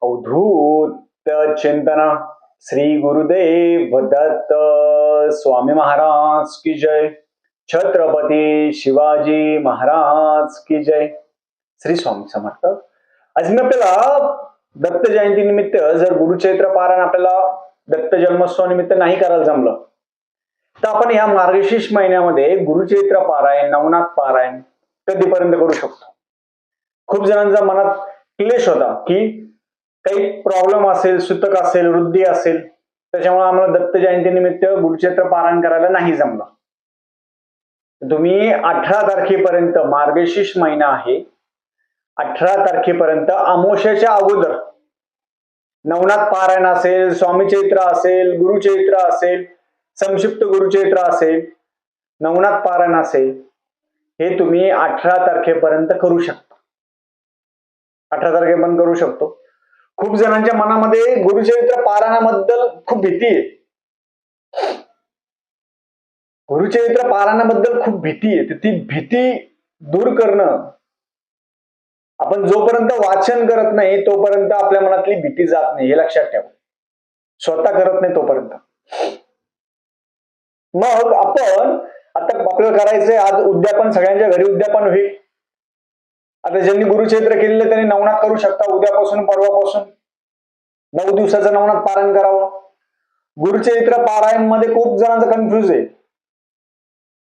अवधूत चिंतन श्री गुरुदेव दत्त स्वामी महाराज की जय. छत्रपती शिवाजी महाराज की जय. श्री स्वामी समर्थ. आज मी आपल्याला दत्त जयंती निमित्त जर गुरुचैत्र पारायण आपल्याला दत्त जन्मोत्सव निमित्त नाही करायला जमलं तर आपण या मार्गशीर्ष महिन्यामध्ये गुरुचैत्र पारायण नवनाथ पारायण कधीपर्यंत करू शकतो. खूप जणांच्या मनात क्लेश होता की काही प्रॉब्लेम असेल, सुतक असेल, वृद्धी असेल, त्याच्यामुळे आम्हाला दत्त जयंती निमित्त गुरुचैत्र पारायण करायला नाही जमलं. तुम्ही 18 तारखेपर्यंत मार्गशीर्ष महिना आहे, 18 तारखेपर्यंत अमावस्येच्या अगोदर नवनाथ पारायण असेल, स्वामी चैत्र असेल, गुरुचैत्र असेल, संक्षिप्त गुरुचैत्र असेल, नवनाथ पारायण असेल, हे तुम्ही 18 तारखेपर्यंत करू शकता. 18 तारखेपर्यंत करू शकतो. खूप जणांच्या मनामध्ये गुरुचरित्र पारायणाबद्दल खूप भीती आहे. गुरुचरित्र पारायणाबद्दल खूप भीती आहे. ती भीती दूर करणं, आपण जोपर्यंत वाचन करत नाही तोपर्यंत आपल्या मनातली भीती जात नाही, हे लक्षात ठेवा. स्वतः करत नाही तोपर्यंत. मग आपण आता आपल्याला करायचंय, आज उद्यापन, सगळ्यांच्या घरी उद्यापन होईल. आता ज्यांनी गुरुचैत्र केलेले त्यांनी नवनाथ करू शकता. उद्यापासून परवापासून 9 दिवसाचं नवनाथ पारायण करावं. गुरुचैत्र पारायण मध्ये खूप जणांचं कन्फ्युज आहे.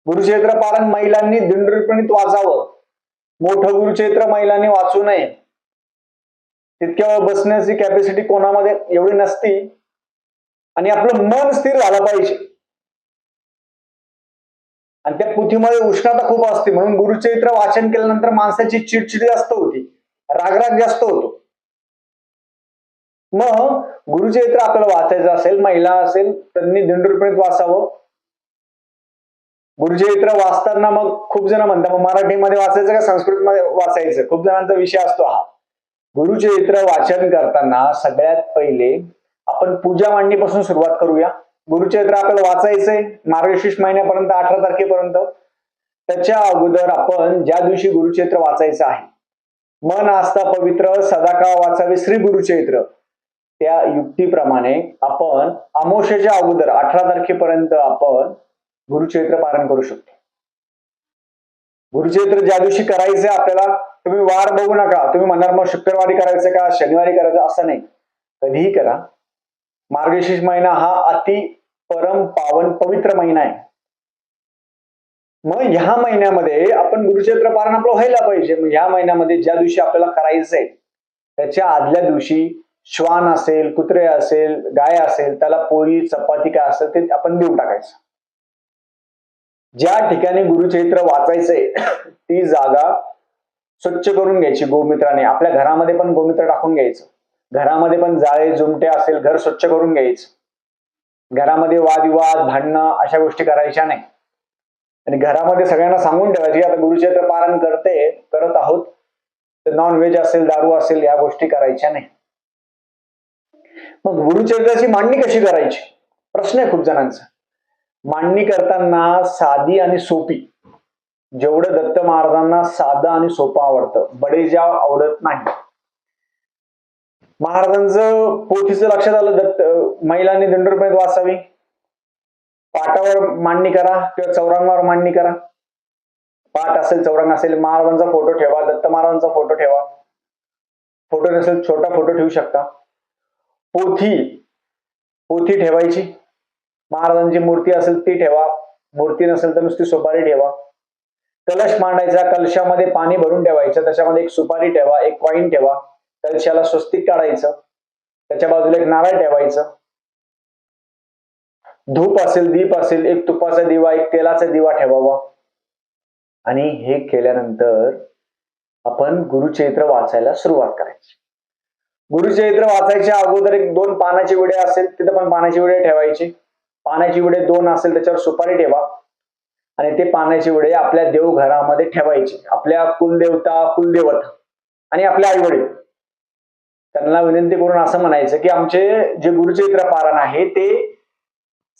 गुरुचैत्र पारायण महिलांनी दिंडोरीपणीत वाचावं. मोठं गुरुचैत्र महिलांनी वाचू नये. तितक्या वेळ बसण्याची कॅपॅसिटी कोणामध्ये एवढी नसती. आणि आपलं मन स्थिर झालं पाहिजे. आणि त्या पोथीमध्ये उष्णता खूप असते, म्हणून गुरुचैत्र वाचन केल्यानंतर माणसाची चिडचिड जास्त होती, रागराग जास्त होतो. मग गुरुचैत्र आपल्याला वाचायचं असेल, महिला असेल त्यांनी दिंडोरीपणीत वाचावं. गुरुचैत्र वाचताना मग खूप जण म्हणतात मराठीमध्ये वाचायचं का संस्कृतमध्ये वाचायचं, खूप जणांचा विषय असतो हा. गुरुचैत्र वाचन करताना सगळ्यात पहिले आपण पूजा मांडणीपासून सुरुवात करूया. गुरुचैत्र आपल्याला वाचायचंय मार्गशीर्ष महिन्यापर्यंत, 18 तारखेपर्यंत. त्याच्या अगोदर आपण ज्या दिवशी गुरुचैत्र वाचायचं आहे, मन आस्था पवित्र सदा काळ वाचावे श्री गुरुचैत्र, त्या युक्तीप्रमाणे आपण अमावस्येच्या अगोदर 18 तारखेपर्यंत आपण गुरुचैत्र पारायण करू शकतो. गुरुचैत्र ज्या दिवशी करायचंय आपल्याला, तुम्ही वार बघू नका. तुम्ही म्हणणार मग शुक्रवारी करायचं का शनिवारी करायचं, असं नाही, कधीही करा. मार्गशीर्ष महिना हा अति परम पावन पवित्र महिना आहे. मग ह्या महिन्यामध्ये आपण गुरुचैत्र पारायण आपलं व्हायला पाहिजे. मग ह्या महिन्यामध्ये ज्या दिवशी आपल्याला करायचंय त्याच्या आदल्या दिवशी श्वान असेल, कुत्रे असेल, गाय असेल, त्याला पोळी चपाती काय असेल ते आपण देऊन टाकायचं. ज्या ठिकाणी गुरुचैत्र वाचायचंय ती जागा स्वच्छ करून घ्यायची गोमूत्राने. आपल्या घरामध्ये पण गोमूत्र टाकून घ्यायचं. घरामध्ये पण जाळे जुमटे असेल, घर स्वच्छ करून घ्यायचं. घरामध्ये वादविवाद, भांडणं अशा गोष्टी करायच्या नाही. आणि घरामध्ये सगळ्यांना सांगून ठेवायची आता गुरुचैत्र पारायण करत आहोत, तर नॉन व्हेज असेल, दारू असेल, या गोष्टी करायच्या नाही. मग गुरुचरित्राची मांडणी कशी करायची, प्रश्न आहे खूप जणांचा. मांडणी करताना साधी आणि सोपी, जेवढं दत्त महाराजांना साधं आणि सोपं आवडतं, बडेजाव आवडत नाही. महाराजांचं पोथीचं लक्षात आलं, दत्त महिलांनी दिंडोरीपणीत वाचावी. पाटावर मांडणी करा किंवा चौरंगावर मांडणी करा. पाट असेल, चौरंग असेल, महाराजांचा फोटो ठेवा, दत्त महाराजांचा फोटो ठेवा. फोटो नसेल छोटा फोटो ठेवू शकता. पोथी ठेवायची. महाराजांची मूर्ती असेल ती ठेवा, मूर्ती नसेल तर नुसती सुपारी ठेवा. कलश मांडायचा, कलशामध्ये पाणी भरून ठेवायचं, त्याच्यामध्ये एक सुपारी ठेवा, एक कॉईन ठेवा, कलशाला स्वस्तिक काढायचं, त्याच्या बाजूला एक नारळ ठेवायचं. धूप असेल, दीप असेल, एक तुपाचा दिवा, एक तेलाचा दिवा ठेवावा. आणि हे केल्यानंतर आपण गुरुचैत्र वाचायला सुरुवात करायची. गुरुचैत्र वाचायच्या अगोदर एक 2 पानाची विडे असेल तिथे पण पानाची विडे ठेवायची. पानाची विडे 2 असेल त्याच्यावर सुपारी ठेवा आणि ते पानाची विडे आपल्या देवघरामध्ये ठेवायची. आपल्या कुलदेवता, कुलदेवता आणि आपले आई वडील त्यांना विनंती करून असं म्हणायचं की आमचे जे गुरुचैत्र पारायण आहे ते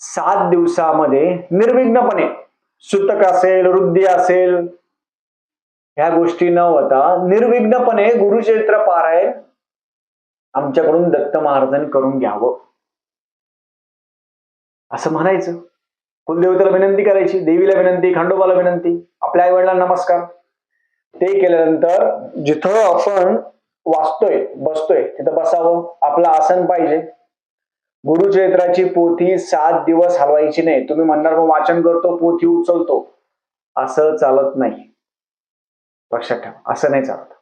7 दिवसामध्ये निर्विघ्नपणे, सुतक असेल, वृद्धी असेल, ह्या गोष्टी न होता निर्विघ्नपणे गुरुचैत्र पारायण आमच्याकडून दत्त महाराजांनी करून घ्यावं असं म्हणायचं. कुलदेवतेला विनंती करायची, देवीला विनंती, खंडोबाला विनंती, आपल्या आई वडिलांना नमस्कार. ते केल्यानंतर जिथं आपण वाचतोय बसतोय तिथं बसावं. आपलं आसन पाहिजे. गुरुचरित्राची पोथी 7 दिवस हलवायची नाही. तुम्ही म्हणणार मग वाचन करतो पोथी उचलतो, असं चालत नाही. लक्षात ठेवा, असं नाही चालत.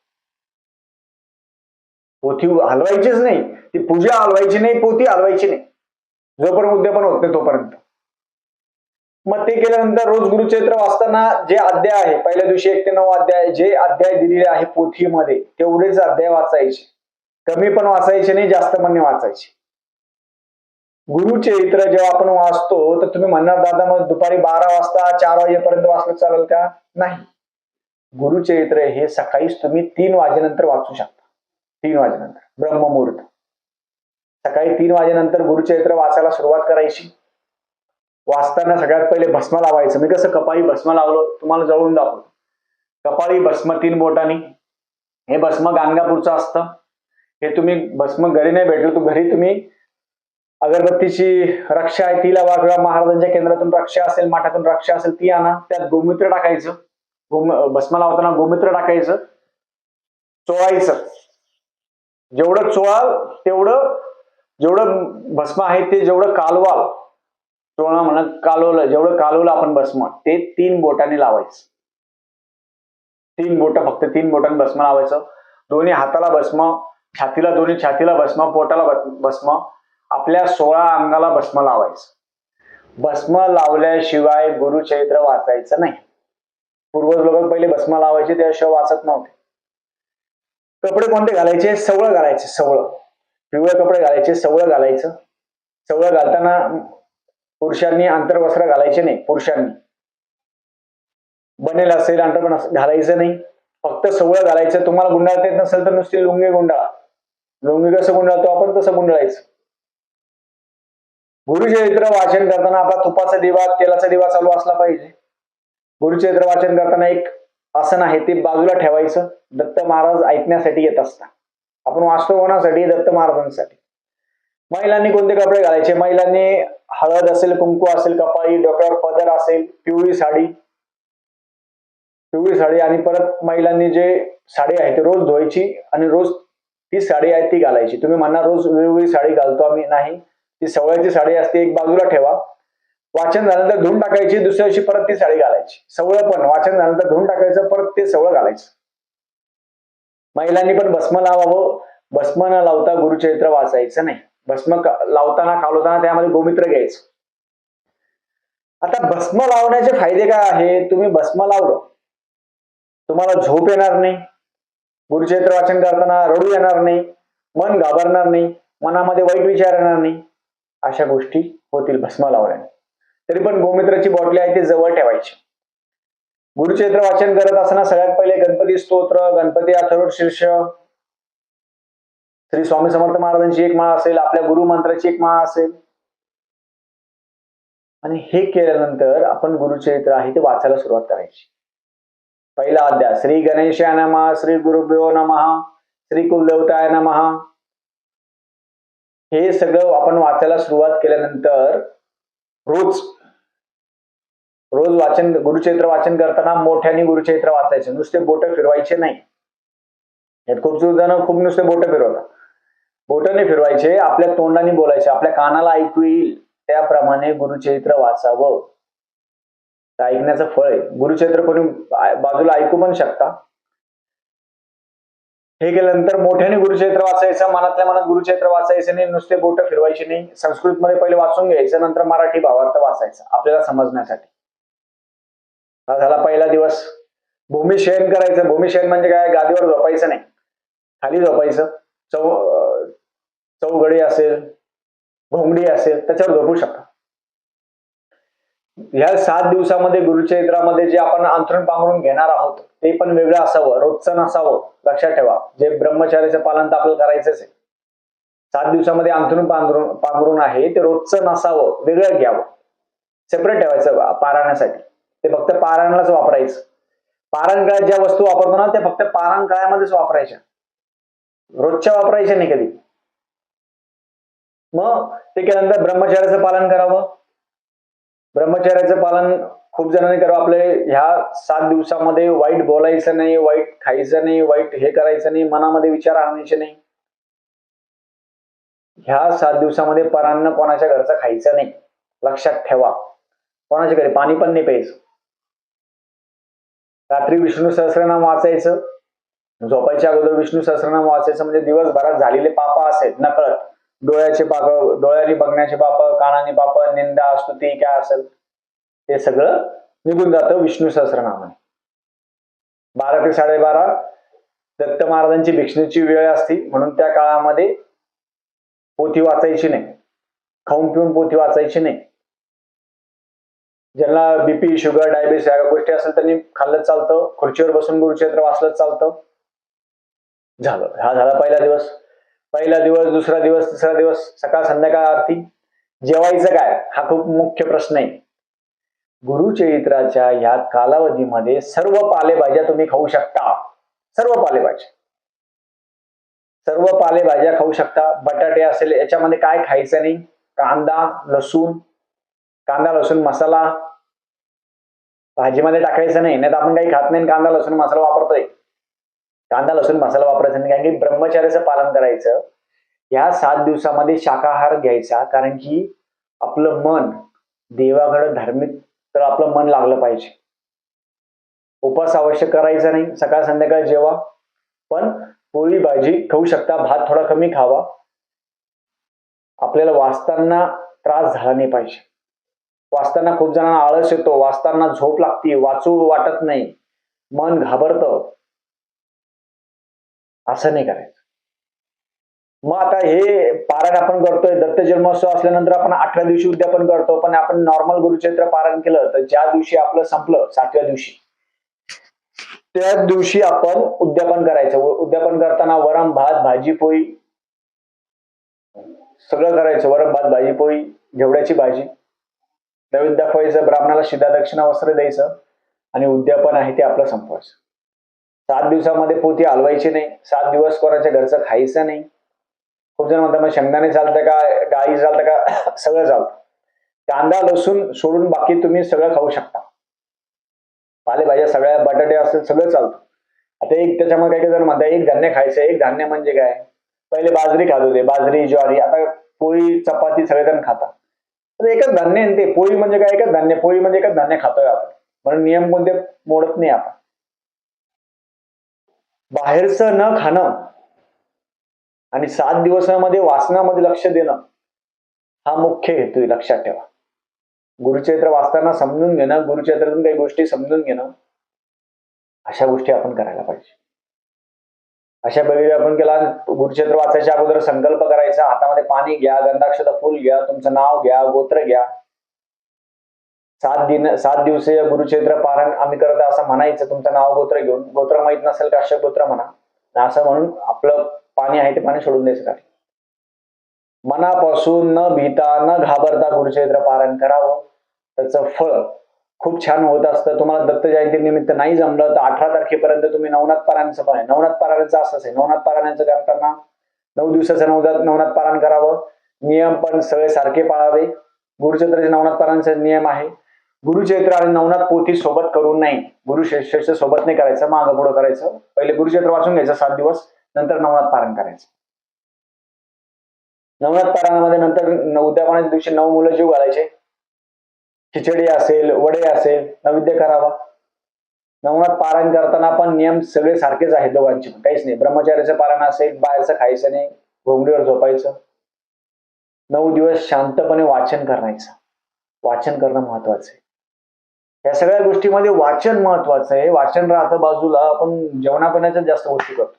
पोथी हलवायचीच नाही, ती पूजा हलवायची नाही, पोथी हलवायची नाही, जोपर्यंत उद्यापन होत नाही तोपर्यंत. मग ते केल्यानंतर रोज गुरुचरित्र वाचताना जे अध्याय आहे, पहिल्या दिवशी 1 ते 9 अध्याय, जे अध्याय दिलेले आहे पोथीमध्ये तेवढेच अध्याय वाचायचे. कमी पण वाचायचे नाही, जास्त पण नाही वाचायचे. गुरुचरित्र जेव्हा आपण वाचतो तर तुम्ही म्हणणार दादा मग दुपारी 12 वाजता 4 वाजेपर्यंत वाचलं चालेल का? नाही. गुरुचरित्र हे सकाळीच तुम्ही 3 वाजेनंतर वाचू शकता. 3 वाजेनंतर ब्रह्ममुहूर्त. सकाळी 3 वाजेनंतर गुरुचरित्र वाचायला सुरुवात करायची. वाचताना सगळ्यात पहिले भस्म लावायचं. मी कसं कपाळी भस्म लावलं तुम्हाला जवळून दाखवतो. कपाळी भस्म 3 बोटांनी. हे भस्म गाणगापूरचं असतं. हे तुम्ही भस्म घरी नाही भेटलं तर घरी तुम्ही अगरबत्तीची रक्षा आहे ती लावा, किंवा महाराजांच्या केंद्रातून रक्षा असेल, माठातून रक्षा असेल ती आणा. त्यात गोमूत्र टाकायचं. भस्म लावताना गोमूत्र टाकायचं, चोळायचं. जेवढं चोळाल तेवढं, जेवढं भस्म आहे ते जेवढं कालवाल, चोळणं म्हणा कालवलं, जेवढं कालवलं आपण भस्म ते 3 बोटांनी लावायचं. 3 बोट, फक्त 3 बोटांनी भस्म लावायचं. दोन्ही हाताला भस्म, छातीला, दोन्ही छातीला भस्म, पोटाला भस्म, आपल्या 16 अंगाला भस्म लावायचं. भस्म लावल्याशिवाय गुरुचरित्र वाचायचं नाही. पूर्वज लोक पहिले भस्म लावायचे, त्याशिवाय वाचत नव्हते. कपडे कोणते घालायचे? सवळं घालायचे. सवळं पिवळे कपडे घालायचे, सवळं घालायचं. सवळं घालताना पुरुषांनी आंतरवस्त्र घालायचे नाही. पुरुषांनी बनेल असेल अंतर्पण घालायचं नाही, फक्त सवळं घालायचं. तुम्हाला गुंडाळता येत नसेल तर नुसती लुंगी गुंडाळा. लुंगी कसं गुंडाळतो आपण तसं गुंडाळायचं. गुरुचरित्र वाचन करताना आपला तुपाचा दिवा, तेलाचा दिवा चालू असला पाहिजे. गुरुचरित्र वाचन करताना एक आसन आहे ते बाजूला ठेवायचं. दत्त महाराज ऐकण्यासाठी येत असतात. आपण वाचतो कोणासाठी? दत्त महाराजांसाठी. महिलांनी कोणते कपडे घालायचे? महिलांनी हळद असेल, कुंकू असेल, कपाळी, डोक्यावर पदर असेल, पिवळी साडी, आणि परत महिलांनी जे साडी आहे ती रोज धुवायची आणि रोज ती साडी आहे ती घालायची. तुम्ही म्हणणार रोज वेगवेगळी साडी घालतो आम्ही. नाही, ती सवळ्याची साडी असते, एक बाजूला ठेवा. वाचन झाल्यानंतर धुवून टाकायची, दुसऱ्या दिवशी परत ती साडी घालायची. सवळं पण वाचन झाल्यानंतर धुवून टाकायचं, परत ते सवळं घालायचं. महिलांनी पण भस्म लावावं. भस्म न लावता गुरुचरित्र वाचायचं नाही. भस्म लावताना, कालवताना त्यामध्ये गोमित्र घ्यायचं. आता भस्म लावण्याचे फायदे काय आहे? तुम्ही भस्म लावलं, तुम्हाला झोप येणार नाही, गुरुचरित्र वाचन करताना रडू येणार नाही, मन घाबरणार नाही, मनामध्ये वाईट विचार येणार नाही. अशा गोष्टी होतील भस्म लावल्याने. तरी पण गोमित्राची बॉटली आहे ती जवळ ठेवायची. गुरुचरित्र वाचन करत असताना सगळ्यात पहिले गणपती स्तोत्र, गणपती अथर्व शीर्ष, श्री स्वामी समर्थ महाराजांची एक माळ असेल, आपल्या गुरु मंत्राची एक माळ असेल, आणि हे केल्यानंतर आपण गुरुचरित्र आहे ते वाचायला सुरुवात करायची. पहिला अध्याय श्री गणेशाय नमः, श्री गुरुभ्यो नमः, श्री कुलदेवताय नमः. हे सगळं आपण वाचायला सुरुवात केल्यानंतर रोज वाचन, गुरुचरित्र वाचन करताना मोठ्याने गुरुचरित्र वाचायचे. नुसते बोट फिरवायचे नाही. यात खूप जण खूप नुसते बोट फिरवतात. बोटाने फिरवायचे, आपल्या तोंडाने बोलायचे, आपल्या कानाला ऐकू येईल त्याप्रमाणे गुरुचरित्र वाचावं. ऐकण्याचं फळ आहे. गुरुचरित्र कोणी बाजूला ऐकू पण शकता. हे केल्यानंतर मोठ्याने गुरुचरित्र वाचायचं, मनातल्या मनात गुरुचरित्र वाचायचं नाही, नुसते बोट फिरवायचे नाही. संस्कृत मध्ये पहिले वाचून घ्यायचं, नंतर मराठी भावार्थ वाचायचा आपल्याला समजण्यासाठी. हा झाला पहिला दिवस. भूमिशयन करायचं. भूमिशयन म्हणजे काय? गादीवर झोपायचं नाही, खाली झोपायचं. चौघडी असेल, घोंगडी असेल त्याच्यावर झोपू शकता. ह्या 7 दिवसामध्ये गुरुचरित्रामध्ये जे आपण अंथरूण पांघरून घेणार आहोत ते पण वेगळं असावं, रोजचं नसावं. लक्षात ठेवा, जे ब्रह्मचार्याचं पालन तर आपल्याला करायचंच आहे. 7 दिवसामध्ये अंथरूण पांघरून आहे ते रोजचं नसावं, वेगळं घ्यावं, सेपरेट ठेवायचं पारायणासाठी. ते फक्त पारायणालाच वापरायचं. पारायण काळात ज्या वस्तू वापरतो ना त्या फक्त पारायण काळामध्येच वापरायच्या, रोजच्या वापरायच्या नाही कधी. मग ते केल्यानंतर ब्रह्मचर्याचं पालन करावं. ब्रह्मचर्याचं पालन खूप जणांनी करावं. आपले ह्या 7 दिवसामध्ये वाईट बोलायचं नाही, वाईट खायचं नाही, वाईट हे करायचं नाही, मनामध्ये विचार आणायचे नाही. ह्या 7 दिवसामध्ये परान्न कोणाच्या घरचं खायचं नाही, लक्षात ठेवा. कोणाच्या घरी पाणी पण नाही प्यायचं. रात्री विष्णू सहस्रनाम वाचायचं, झोपायच्या अगोदर विष्णू सहस्रनाम वाचायचं. म्हणजे दिवसभरात झालेले पाप असेल नकळत, डोळ्याचे पाप, डोळ्याने बघण्याचे पाप, कानाने पाप, निंदा स्तुती काय असेल ते सगळं निघून जातं विष्णू सहस्रनामाने. 12 ते 12:30 दत्त महाराजांची भिक्षेची वेळ असते, म्हणून त्या काळामध्ये पोथी वाचायची नाही, खाऊन पिऊन पोथी वाचायची नाही. ज्यांना बीपी, शुगर, डायबिटीस या गोष्टी असेल त्यांनी खाल्लं चालतं, खुर्चीवर बसून गुरुचरित्र वाचलं चालतं. झालं, हा झाला पहिला दिवस. पहिला दिवस, दुसरा दिवस, तिसरा दिवस, सकाळ संध्याकाळ आरती. जेवायचं काय हा खूप मुख्य प्रश्न आहे. गुरुचरित्राच्या ह्या कालावधीमध्ये सर्व पालेभाज्या तुम्ही खाऊ शकता. सर्व पालेभाज्या, सर्व पालेभाज्या खाऊ शकता. बटाटे असेल, याच्यामध्ये काय खायचं नाही, कांदा लसूण, कांदा लसूण मसाला भाजीमध्ये टाकायचं नाही. नाही तर आपण काही खात नाही, कांदा लसूण मसाला वापरतोय. कांदा लसूण मसाला वापरायचा नाही, कारण की ब्रह्मचर्याचं पालन करायचं. या 7 दिवसामध्ये शाकाहार घ्यायचा, कारण की आपलं मन देवाकडे धार्मिक तर आपलं मन लागलं पाहिजे. उपवास अवश्य करायचा नाही, सकाळ संध्याकाळ जेवा, पण पोळी भाजी खाऊ शकता, भात थोडा कमी खावा. आपल्याला वाचताना त्रास झाला नाही पाहिजे. वाचताना खूप जणांना आळस येतो, वाचताना झोप लागते, वाचू वाटत नाही, मन घाबरतं. असं नाही करायचं. मग आता हे पारायण आपण करतोय, दत्त जन्मोत्सव असल्यानंतर आपण 8व्या दिवशी उद्यापन करतो, पण आपण नॉर्मल गुरुचरित्र पारायण केलं तर ज्या दिवशी आपलं संपलं 7व्या दिवशी, त्याच दिवशी आपण उद्यापन करायचं. उद्यापन करताना वरण भात भाजी पोळी सगळं करायचं. वरण भात भाजी पोळी, घेवड्याची भाजी, नैवेद्य दाखवायचं, ब्राह्मणाला शिधा दक्षिणा वस्त्र द्यायचं आणि उद्यापन आहे ते आपलं संपवायचं. 7 दिवसामध्ये पोथी हलवायची नाही, 7 दिवस कोणाच्या घरचं खायचं नाही. खूप जण म्हणतात मग शेंगदाणे चालतं का, डाळी चालतं का? सगळं चालतं. कांदा लसूण सोडून बाकी तुम्ही सगळं खाऊ शकता. पालेभाज्या सगळ्या, बटाटे असेल सगळं चालतं. आता एक त्याच्यामध्ये काही जण म्हणतात एक धान्य खायचं. एक धान्य म्हणजे काय? पहिले बाजरी खात होते, बाजरी ज्वारी, आता पोळी चपाती सगळेजण खातात. तर एकच धान्य आहे ते. पोळी म्हणजे काय? एकच धान्य. पोळी म्हणजे एकच धान्य खातोय आपण, म्हणून नियम कोणते मोडत नाही आपण. बाहेरचं न खाणं आणि 7 दिवसामध्ये वाचनामध्ये लक्ष देणं हा मुख्य हेतू आहे, लक्षात ठेवा. गुरुचरित्र वाचताना समजून घेणं, गुरुचरित्रातून काही गोष्टी समजून घेणं, अशा गोष्टी आपण करायला पाहिजे. अशा वेळी आपण केला, गुरुचरित्र वाचायच्या अगोदर संकल्प करायचा, हातामध्ये पाणी घ्या, गंधाक्षत फूल घ्या, तुमचं नाव घ्या, गोत्र घ्या. 7 दिवसीय गुरुचरित्र पारायण आम्ही करत असं म्हणायचं, तुमचं नाव गोत्र घेऊन. गोत्र माहित नसेल काश्यप गोत्र म्हणा, असं म्हणून आपलं पाणी आहे ते पाणी सोडून द्यायचं. मनापासून न भीता न घाबरता गुरुचरित्र पारायण करावं. त्याचं फळ खूप छान होत असतं. तुम्हाला दत्त जयंती निमित्त नाही जमलं तर 18 तारखेपर्यंत तुम्ही नवनाथ पारायणचं पण आहे. नवनाथ पारायणचं असंच आहे, नवनाथ पारायणाचं करताना 9 दिवसाचं नवनाथ पारायण करावं. नियम पण सगळे सारखे पाळावे. गुरुचरित्राचे नवनाथ पारायणचे नियम आहे. गुरुचरित्र आणि नवनाथ पोथी सोबत करू नये. गुरुश्रेष्ठ सोबत नाही करायचं, मागं पुढं करायचं. पहिले गुरुचरित्र वाचून घ्यायचं 7 दिवस, नंतर नवनाथ पारायण करायचं. नवनाथ पारायणामध्ये नंतर उद्यापनाच्या दिवशी 9 मुलं जीव घालायचे. खिचडी असेल, वडे असेल, नैवेद्य करावा. नवनाथ पारायण करताना पण नियम सगळे सारखेच आहेत दोघांचे, काहीच नाही. ब्रह्मचार्याचं पारायण असेल, बाहेरचं खायचं नाही, घोंगडीवर झोपायचं. 9 दिवस शांतपणे वाचन करायचं. वाचन करणं महत्वाचं आहे. या सगळ्या गोष्टीमध्ये वाचन महत्वाचं आहे. वाचन राहतं बाजूला, आपण जेवणापिण्याच्या जास्त गोष्टी करतो.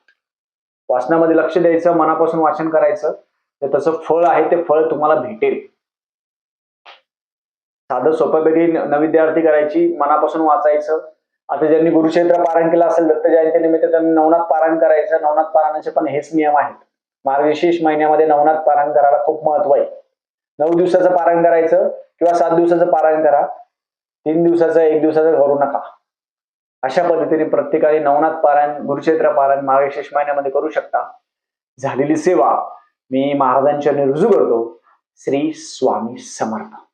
वाचनामध्ये लक्ष द्यायचं, मनापासून वाचन करायचं, तर त्याचं फळ आहे ते फळ तुम्हाला भेटेल. साधं सोप्यापैकी नैवेद्य आरती करायची, मनापासून वाचायचं. आता ज्यांनी गुरुचरित्र पारायण केलं असेल दत्त जयंती निमित्त, त्यांनी नवनाथ पारायण करायचं. नवनाथ पारायणाचे पण हेच नियम आहेत. मार्गशीर्ष महिन्यामध्ये नवनाथ पारायण करायला खूप महत्व आहे. 9 दिवसाचं पारायण करायचं किंवा 7 दिवसाचं पारायण करा. 3 दिवसाचं 1 दिवसाचं करू नका. अशा पद्धतीने प्रत्येकाने नवनाथ पारायण, गुरुचरित्र पारायण मार्गशीर्ष महिन्यामध्ये करू शकता. झालेली सेवा मी महाराजांच्या रुजू करतो. श्री स्वामी समर्थ.